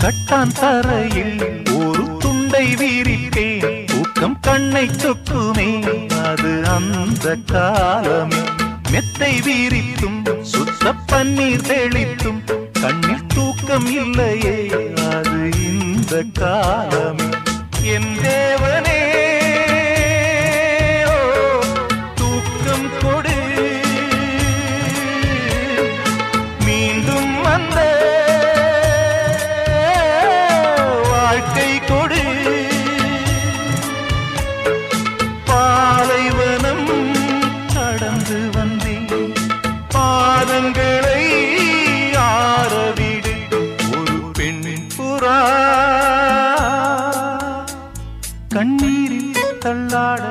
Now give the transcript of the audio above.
கட்டான் தரையில் ஒரு துண்டை வீரிப்பேன், தூக்கம் கண்ணை சொக்குமே அது அந்த காலமே. மெத்தை வீரித்தும் சுத்த பன்னீர் தெளித்தும் கண்ணில் தூக்கம் இல்லையே அது இந்த காலமே. என் தேவனே தூக்கம் கொடு, மீண்டும் வந்த வாழ்க்கை கொடு. பாலைவனம் கடந்து வந்தேன், பாதங்களை ஆரவிடு. ஒரு பெண்ணின் புறா கண்ணீரில் தள்ளாட